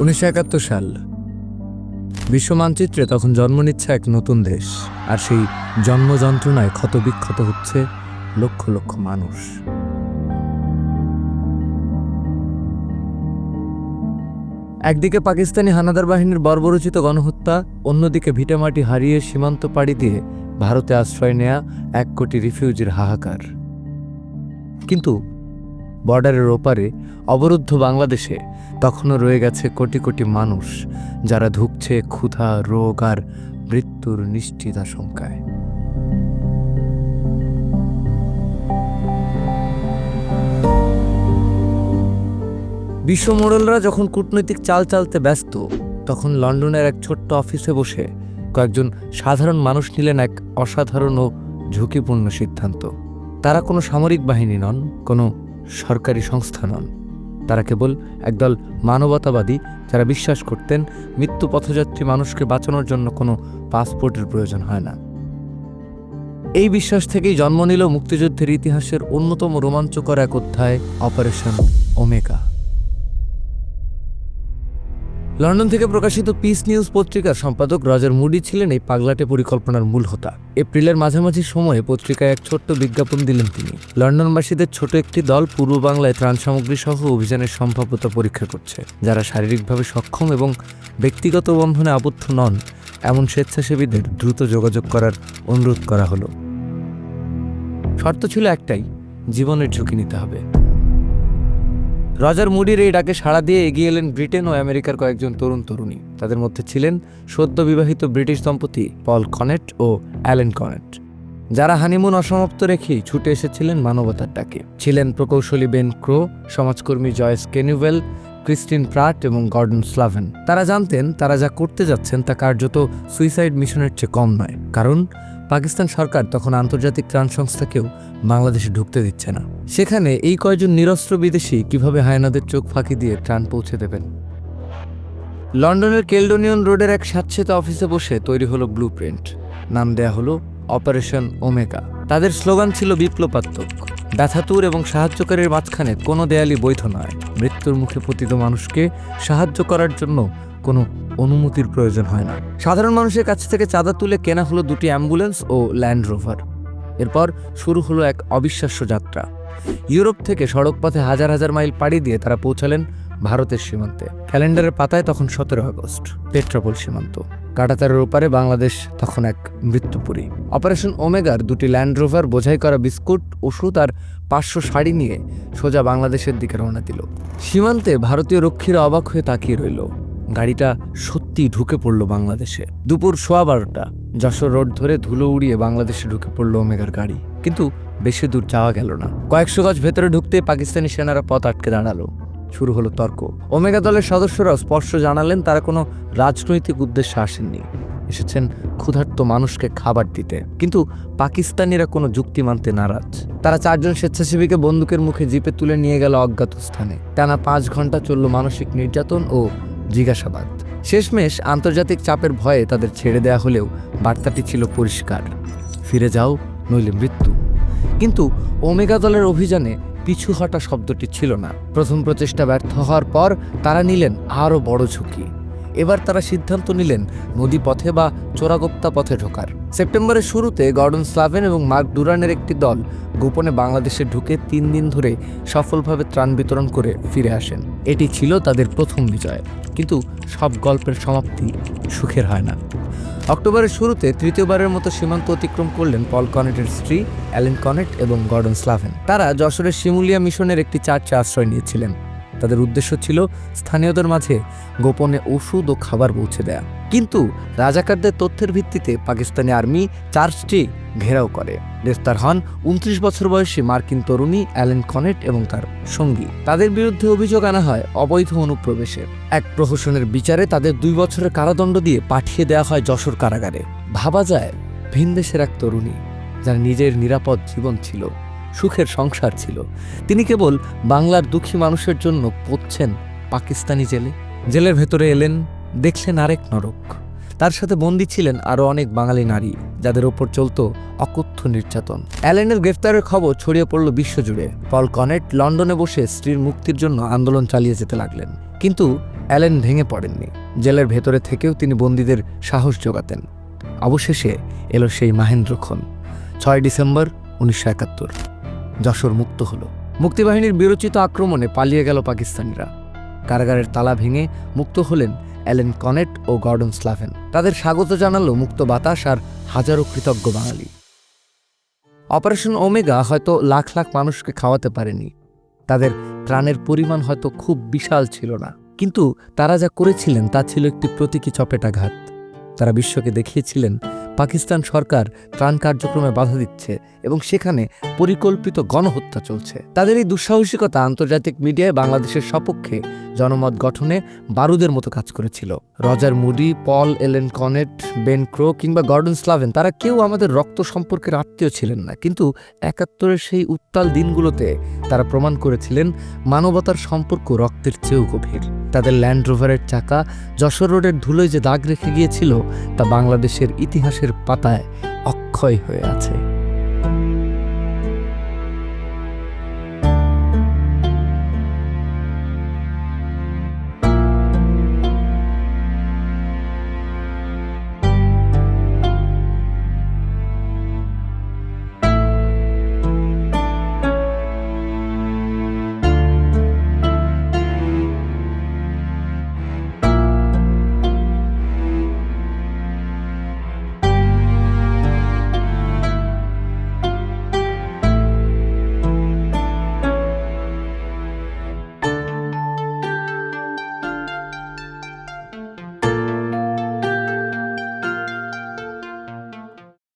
1971 সাল। বিশ্ব মানচিত্রে তখন জন্ম নিচ্ছে এক নতুন দেশ, আর সেই জন্ম যন্ত্রণায় ক্ষতবিক্ষত হচ্ছে লক্ষ লক্ষ মানুষ। একদিকে পাকিস্তানি হানাদার বাহিনীর বর্বরোচিত গণহত্যা, অন্যদিকে ভিটামাটি হারিয়ে সীমান্ত পাড়ি দিয়ে ভারতে আশ্রয় নেয়া 1 কোটি রিফিউজির হাহাকার। কিন্তু বর্ডারের ওপারে অবরুদ্ধ বাংলাদেশে তখনও রয়ে গেছে কোটি কোটি মানুষ, যারা ধুঁকছে ক্ষুধা, রোগ আর মৃত্যুর নিশ্চিত আশঙ্কায়। বিশ্ব মোড়লরা যখন কূটনৈতিক চাল চালতে ব্যস্ত, তখন লন্ডনের এক ছোট্ট অফিসে বসে কয়েকজন সাধারণ মানুষ নিলেন এক অসাধারণ ও ঝুঁকিপূর্ণ সিদ্ধান্ত। তারা কোনো সামরিক বাহিনী নন, কোনো সরকারি সংস্থা নন। তারা কেবল একদল মানবতাবাদী, যারা বিশ্বাস করতেন মৃত্যু পথযাত্রী মানুষকে বাঁচানোর জন্য কোনো পাসপোর্টের প্রয়োজন হয় না। এই বিশ্বাস থেকেই জন্ম নিল মুক্তিযুদ্ধের ইতিহাসের অন্যতম রোমাঞ্চকর এক অধ্যায়, অপারেশন ওমেগা। লন্ডন থেকে প্রকাশিত পিস নিউজ পত্রিকার সম্পাদক রজার মুডি ছিলেন এই পাগলাটে পরিকল্পনার মূল হোতা। এপ্রিলের মাঝামাঝি সময়ে পত্রিকায় এক ছোট্ট বিজ্ঞাপন দিলেন তিনি। লন্ডনবাসীদের ছোট একটি দল পূর্ব বাংলায় ত্রাণ সামগ্রী সহ অভিযানের সম্ভাব্যতা পরীক্ষা করছে। যারা শারীরিকভাবে সক্ষম এবং ব্যক্তিগত বন্ধনে আবদ্ধ নন, এমন স্বেচ্ছাসেবীদের দ্রুত যোগাযোগ করার অনুরোধ করা হলো। শর্ত ছিল একটাই, জীবনের ঝুঁকি নিতে হবে। রজার মুডির এই ডাকে সাড়া দিয়ে এগিয়ে এলেন ব্রিটেন ও আমেরিকার কয়েকজন তরুণ তরুণী। তাদের মধ্যে ছিলেন সদ্য বিবাহিত ব্রিটিশ দম্পতি পল কনেট ও অ্যালেন কনেট, যারা হানিমুন অসমাপ্ত রেখেই ছুটে এসেছিলেন মানবতার ডাকে। ছিলেন প্রকৌশলী বেন ক্রো, সমাজকর্মী জয়েস কেনিওয়েল, ক্রিস্টিন প্রাট এবং গর্ডন স্লাভেন। তারা জানতেন তারা যা করতে যাচ্ছেন তা কার্যত সুইসাইড মিশনের চেয়ে কম নয়, কারণ পাকিস্তান সরকার তখন আন্তর্জাতিক ত্রাণ সংস্থাকেও বাংলাদেশে ঢুকতে দিচ্ছে না। সেখানে এই কয়েকজন নিরস্ত্র বিদেশি কিভাবে হায়নাদের চোখ ফাঁকি দিয়ে ত্রাণ পৌঁছে দেবেন? লন্ডনের কেলডোনিয়ন রোডের এক স্যাঁতসেঁতে অফিসে বসে তৈরি হলো ব্লুপ্রিন্ট। নাম দেয়া হলো অপারেশন ওমেগা। তাদের স্লোগান ছিল বিপ্লবাত্মক, ব্যথাতুর এবং সাহায্যকারীর মাঝখানে কোনো দেয়ালই বৈধ নয়। মৃত্যুর মুখে পতিত মানুষকে সাহায্য করার জন্য কোনো অনুমতির প্রয়োজন হয় না। সাধারণ মানুষের কাছ থেকে চাঁদা তুলে কেনা হলো 2টি অ্যাম্বুলেন্স ও ল্যান্ড রোভার। এরপর শুরু হলো এক অবিশ্বাস্য যাত্রা। ইউরোপ থেকে সড়কপথে হাজার হাজার মাইল পাড়ি দিয়ে তারা পৌঁছালেন ভারতের সীমান্তে। ক্যালেন্ডারের পাতায় তখন 17 আগস্ট, পেট্রাপোল সীমান্ত। কাঁটাতারের ওপারে বাংলাদেশ তখন এক মৃত্যুপুরী। অপারেশন ওমেগার 2টি ল্যান্ড রোভার বোঝাই করা বিস্কুট, ওষুধ আর 500 শাড়ি নিয়ে সোজা বাংলাদেশের দিকে রওনা দিল। সীমান্তে ভারতীয় রক্ষীরা অবাক হয়ে তাকিয়ে রইল। গাড়িটা সত্যি ঢুকে পড়ল বাংলাদেশে। দুপুর 12:15 যশোর রোড ধরে ধুলো উড়িয়ে বাংলাদেশে ঢুকে পড়ল ওমেগার গাড়ি। কিন্তু বেশি দূর যাওয়া গেল না। কয়েকশো গজ ভেতরে ঢুকতে পাকিস্তানি সেনারা পথ আটকে দাঁড়ালো। শুরু হলো তর্ক। ওমেগা দলের সদস্যরাও স্পষ্ট জানালেন তারা কোনো রাজনৈতিক উদ্দেশ্যে আসেননি, এসেছেন ক্ষুধার্ত মানুষকে খাবার দিতে। কিন্তু পাকিস্তানিরা কোনো যুক্তি মানতে নারাজ। তারা 4 জন স্বেচ্ছাসেবীকে বন্দুকের মুখে জিপে তুলে নিয়ে গেল অজ্ঞাত স্থানে। টানা 5 ঘন্টা চলল মানসিক নির্যাতন ও জিজ্ঞাসাবাদ। শেষমেশ আন্তর্জাতিক চাপের ভয়ে তাদের ছেড়ে দেয়া হলেও বার্তাটি ছিল পরিষ্কার, ফিরে যাও নইলে মৃত্যু। কিন্তু ওমেগা দলের অভিযানে পিছু হটা শব্দটি ছিল না। প্রথম প্রচেষ্টা ব্যর্থ হওয়ার পর তারা নিলেন আরও বড় ঝুঁকি। এবার তারা সিদ্ধান্ত নিলেন নদী পথে বা চোরাগোপ্তা পথে ঢোকার। সেপ্টেম্বরের শুরুতে গর্ডন স্লাভেন এবং মার্ক ডুরানের একটি দল গোপনে বাংলাদেশে ঢুকে 3 দিন ধরে সফলভাবে ত্রাণ বিতরণ করে ফিরে আসেন। এটি ছিল তাদের প্রথম বিজয়। কিন্তু সব গল্পের সমাপ্তি সুখের হয় না। অক্টোবরের শুরুতে তৃতীয়বারের মতো সীমান্ত অতিক্রম করলেন পল কনেটের স্ত্রী অ্যালেন কনেট এবং গর্ডন স্লাভেন। তারা যশোরের শিমুলিয়া মিশনের একটি চার্চে আশ্রয় নিয়েছিলেন। তাদের উদ্দেশ্য ছিল স্থানীয়দের মাঝে গোপনে ওষুধ ও খাবার পৌঁছে দেয়া। কিন্তু রাজাকারদের তথ্যের ভিত্তিতে পাকিস্তানি আর্মি চার্চটি ঘেরাও করে। গ্রেফতার হন 29 বছর বয়সী মার্কিন তরুণী অ্যালেন কনেট এবং তার সঙ্গী। তাদের বিরুদ্ধে অভিযোগ আনা হয় অবৈধ অনুপ্রবেশের। এক প্রহসনের বিচারে তাদের 2 বছরের কারাদণ্ড দিয়ে পাঠিয়ে দেওয়া হয় যশোর কারাগারে। ভাবা যায়, ভিনদেশের এক তরুণী, যার নিজের নিরাপদ জীবন ছিল, সুখের সংসার ছিল, তিনি কেবল বাংলার দুঃখী মানুষের জন্য পড়ছেন পাকিস্তানি জেলে। জেলের ভেতরে এলেন, দেখলেন আরেক নরক। তার সাথে বন্দী ছিলেন আরও অনেক বাঙালি নারী, যাদের ওপর চলত অকথ্য নির্যাতন। অ্যালেনের গ্রেফতারের খবর ছড়িয়ে পড়ল বিশ্বজুড়ে। পল কনেট লন্ডনে বসে স্ত্রীর মুক্তির জন্য আন্দোলন চালিয়ে যেতে লাগলেন। কিন্তু অ্যালেন ভেঙে পড়েননি। জেলের ভেতরে থেকেও তিনি বন্দীদের সাহস জোগাতেন। অবশেষে এলো সেই মাহেন্দ্রক্ষণ। 6 ডিসেম্বর 1971 যশোর মুক্ত হলো। মুক্তিবাহিনীর বীরোচিত আক্রমণে পালিয়ে গেল পাকিস্তানিরা। কারাগারের তালা ভেঙে মুক্ত হলেন অ্যালেন কনেট ও গর্ডন স্লাভেন। তাদের স্বাগত জানালো মুক্ত বাতাস আর হাজারো কৃতজ্ঞ বাঙালি। অপারেশন ওমেগা হয়তো লাখ লাখ মানুষকে খাওয়াতে পারেনি, তাদের ত্রাণের পরিমাণ হয়তো খুব বিশাল ছিল না, কিন্তু তারা যা করেছিলেন তা ছিল একটি প্রতীকী চপেটাঘাত। তারা বিশ্বকে দেখিয়েছিলেন পাকিস্তান সরকার ত্রাণ কার্যক্রমে বাধা দিচ্ছে এবং সেখানে পরিকল্পিত গণহত্যা চলছে। তাদের এই দুঃসাহসিকতা আন্তর্জাতিক মিডিয়ায় বাংলাদেশের সপক্ষে জনমত গঠনে বারুদের মতো কাজ করেছিল। রজার মুডি, পল এলেন কনেট, বেন ক্রো কিংবা গর্ডন স্লাভেন তারা কেউ আমাদের রক্ত সম্পর্কের আত্মীয় ছিলেন না, কিন্তু 71-এর সেই উত্তাল দিনগুলোতে তারা প্রমাণ করেছিলেন মানবতার সম্পর্ক রক্তের চেয়েও গভীর। তাদের ল্যান্ড রোভারের চাকা যশোর রোডের ধুলোয় যে দাগ রেখে গিয়েছিল তা বাংলাদেশের ইতিহাসের পাতায় অক্ষয় হয়ে আছে।